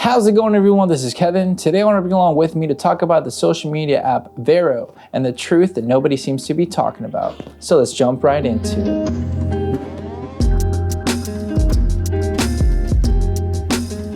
How's it going, everyone? This is Kevin. Today I want to bring along with me to talk about the social media app Vero and the truth that nobody seems to be talking about. So let's jump right into it.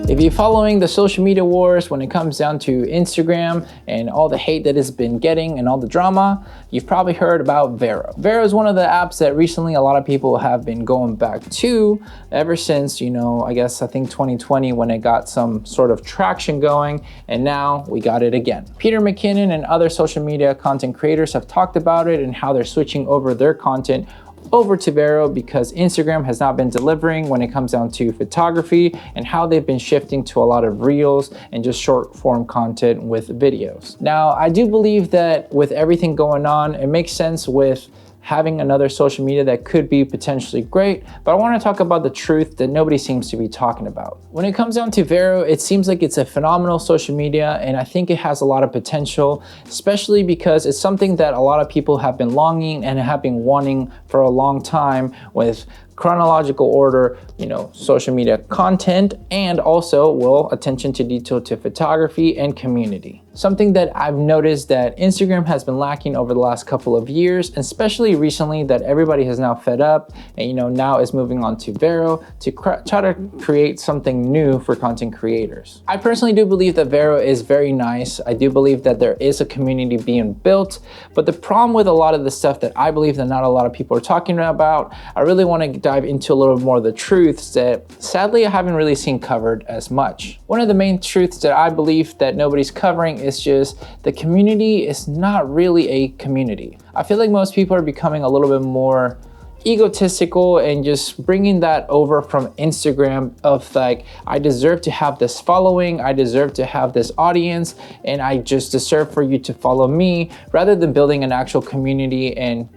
If you're following the social media wars when it comes down to Instagram and all the hate that it's been getting and all the drama, you've probably heard about Vero. Vero is one of the apps that recently a lot of people have been going back to ever since, I think 2020 when it got some sort of traction going, and now we got it again. Peter McKinnon and other social media content creators have talked about it and how they're switching over their content over to Vero because Instagram has not been delivering when it comes down to photography, and how they've been shifting to a lot of reels and just short form content with videos. Now, I do believe that with everything going on, it makes sense with having another social media that could be potentially great, but I want to talk about the truth that nobody seems to be talking about. When it comes down to Vero, it seems like it's a phenomenal social media, and I think it has a lot of potential, especially because it's something that a lot of people have been longing and have been wanting for a long time, with chronological order, social media content, and also, attention to detail to photography and community. Something that I've noticed that Instagram has been lacking over the last couple of years, especially recently, that everybody has now fed up and now is moving on to Vero to try to create something new for content creators. I personally do believe that Vero is very nice. I do believe that there is a community being built, but the problem with a lot of the stuff that I believe that not a lot of people are talking about, I really want to dive into a little more of the truths that sadly I haven't really seen covered as much. One of the main truths that I believe that nobody's covering is just the community is not really a community. I feel like most people are becoming a little bit more egotistical and just bringing that over from Instagram of like, I deserve to have this following, I deserve to have this audience, and I just deserve for you to follow me, rather than building an actual community and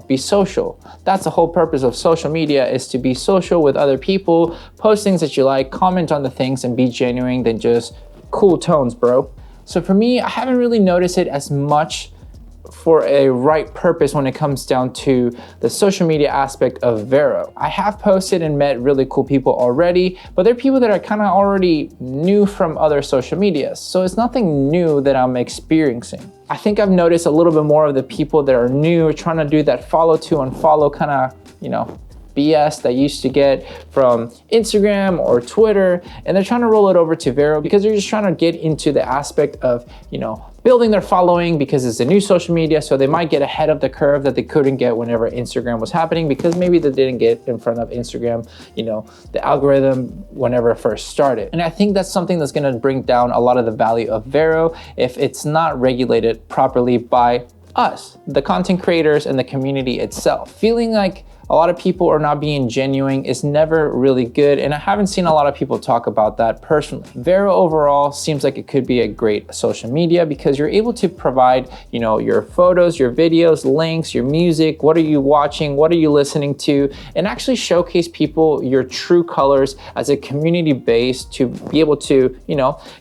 be social. That's the whole purpose of social media, is to be social with other people, post things that you like, comment on the things, and be genuine than just cool tones, bro. So for me, I haven't really noticed it as much for a right purpose when it comes down to the social media aspect of Vero. I have posted and met really cool people already, but they're people that I kind of already knew from other social medias. So it's nothing new that I'm experiencing. I think I've noticed a little bit more of the people that are new, trying to do that follow to unfollow kind of, BS that used to get from Instagram or Twitter, and they're trying to roll it over to Vero because they're just trying to get into the aspect of, building their following because it's a new social media, so they might get ahead of the curve that they couldn't get whenever Instagram was happening, because maybe they didn't get in front of Instagram, the algorithm whenever it first started. And I think that's something that's gonna bring down a lot of the value of Vero if it's not regulated properly by us, the content creators and the community itself. Feeling like a lot of people are not being genuine is never really good, and I haven't seen a lot of people talk about that personally. Vero overall seems like it could be a great social media because you're able to provide, your photos, your videos, links, your music, what are you watching, what are you listening to, and actually showcase people your true colors as a community base to be able to,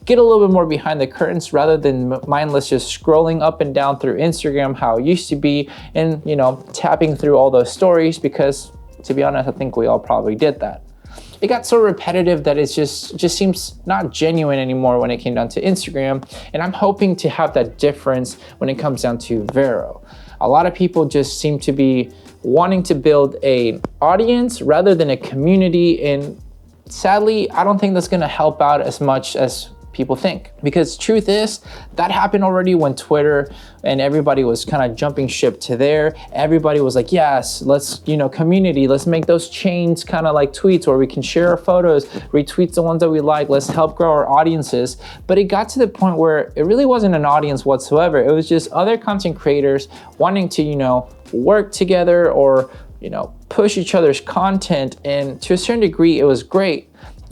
get a little bit more behind the curtains rather than mindless just scrolling up and down through Instagram how it used to be, and, tapping through all those stories, because to be honest, I think we all probably did that. It got so repetitive that it just seems not genuine anymore when it came down to Instagram, and I'm hoping to have that difference when it comes down to Vero. A lot of people just seem to be wanting to build an audience rather than a community, and sadly, I don't think that's gonna help out as much as people think, because truth is that happened already when Twitter and everybody was kind of jumping ship to there. Everybody was like, yes, let's community, let's make those chains kind of like tweets where we can share our photos, retweet the ones that we like, let's help grow our audiences. But it got to the point where it really wasn't an audience whatsoever. It was just other content creators wanting to work together or push each other's content, and to a certain degree it was great,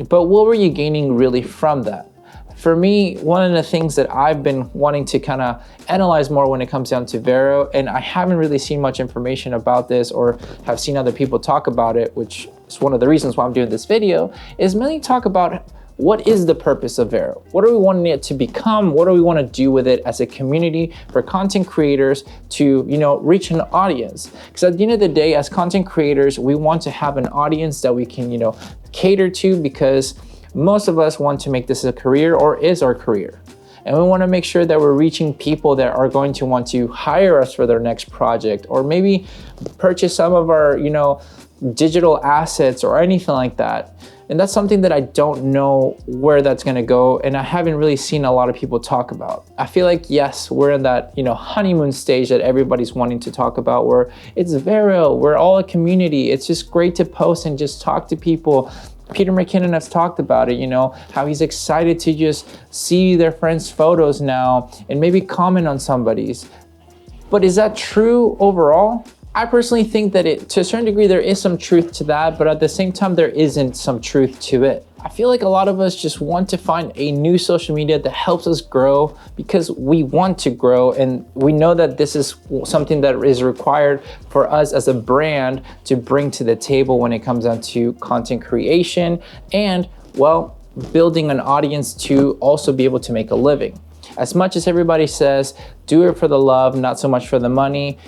but what were you gaining really from that? For me, one of the things that I've been wanting to kind of analyze more when it comes down to Vero, and I haven't really seen much information about this or have seen other people talk about it, which is one of the reasons why I'm doing this video, is mainly talk about what is the purpose of Vero? What are we wanting it to become? What do we want to do with it as a community for content creators to, reach an audience? Because at the end of the day, as content creators, we want to have an audience that we can, cater to, because most of us want to make this a career or is our career. And we want to make sure that we're reaching people that are going to want to hire us for their next project, or maybe purchase some of our, digital assets or anything like that. And that's something that I don't know where that's gonna go, and I haven't really seen a lot of people talk about. I feel like, yes, we're in that, honeymoon stage that everybody's wanting to talk about, where it's Vero, we're all a community. It's just great to post and just talk to people. Peter McKinnon has talked about it, how he's excited to just see their friends' photos now and maybe comment on somebody's. But is that true overall? I personally think that to a certain degree, there is some truth to that, but at the same time, there isn't some truth to it. I feel like a lot of us just want to find a new social media that helps us grow because we want to grow, and we know that this is something that is required for us as a brand to bring to the table when it comes down to content creation and, well, building an audience to also be able to make a living. As much as everybody says, do it for the love, not so much for the money,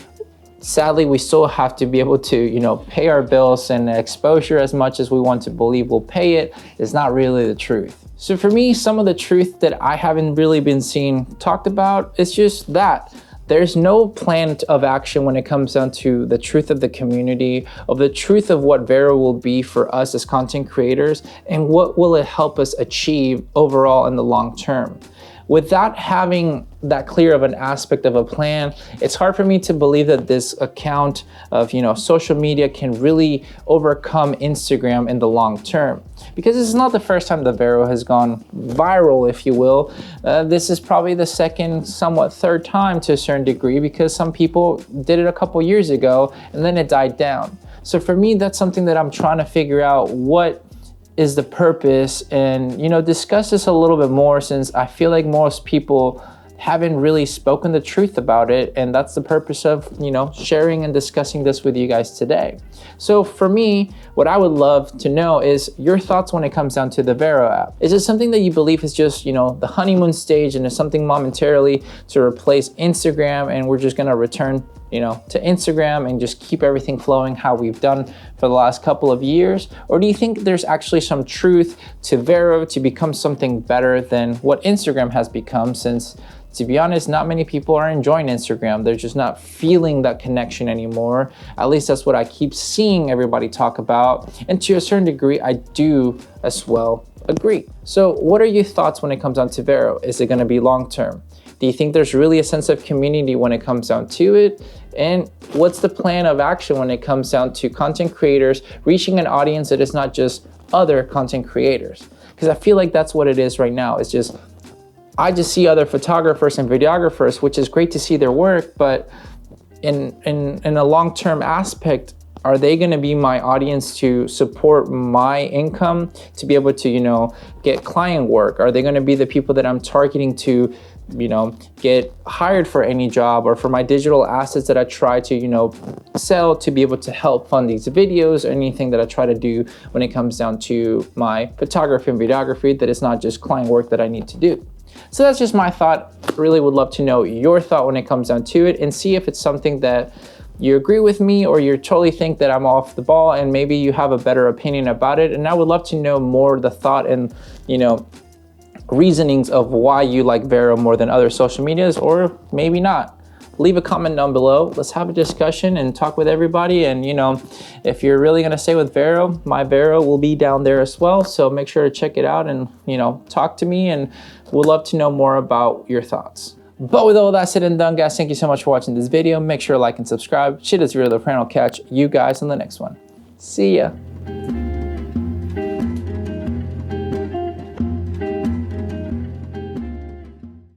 sadly, we still have to be able to, pay our bills, and exposure, as much as we want to believe we'll pay it, is not really the truth. So for me, some of the truth that I haven't really been seeing talked about is just that. There's no plan of action when it comes down to the truth of the community, of the truth of what Vero will be for us as content creators, and what will it help us achieve overall in the long term. Without having that clear of an aspect of a plan, it's hard for me to believe that this account of social media can really overcome Instagram in the long term. Because this is not the first time that Vero has gone viral, if you will. This is probably the second, somewhat third time to a certain degree, because some people did it a couple years ago and then it died down. So for me, that's something that I'm trying to figure out, what is the purpose, and discuss this a little bit more, since I feel like most people haven't really spoken the truth about it, and that's the purpose of sharing and discussing this with you guys today. So for me, what I would love to know is your thoughts when it comes down to the Vero app. Is it something that you believe is just the honeymoon stage, and is something momentarily to replace Instagram, and we're just gonna return to Instagram and just keep everything flowing how we've done for the last couple of years? Or do you think there's actually some truth to Vero to become something better than what Instagram has become? Since, to be honest, not many people are enjoying Instagram. They're just not feeling that connection anymore. At least that's what I keep seeing everybody talk about. And to a certain degree, I do as well agree. So what are your thoughts when it comes down to Vero? Is it gonna be long-term? Do you think there's really a sense of community when it comes down to it? And what's the plan of action when it comes down to content creators reaching an audience that is not just other content creators? Because I feel like that's what it is right now. It's just, I just see other photographers and videographers, which is great to see their work, but in a long-term aspect, are they going to be my audience to support my income, to be able to, get client work? Are they going to be the people that I'm targeting to, get hired for any job, or for my digital assets that I try to, sell to be able to help fund these videos, or anything that I try to do when it comes down to my photography and videography that is not just client work that I need to do? So that's just my thought. Really would love to know your thought when it comes down to it, and see if it's something that you agree with me, or you totally think that I'm off the ball and maybe you have a better opinion about it. And I would love to know more the thought and, reasonings of why you like Vero more than other social medias, or maybe not. Leave a comment down below. Let's have a discussion and talk with everybody. And if you're really gonna stay with Vero, my Vero will be down there as well. So make sure to check it out and talk to me, and we'd love to know more about your thoughts. But with all that said and done, guys, thank you so much for watching this video. Make sure to like and subscribe. Shit is real, the friend. I'll catch you guys in the next one. See ya.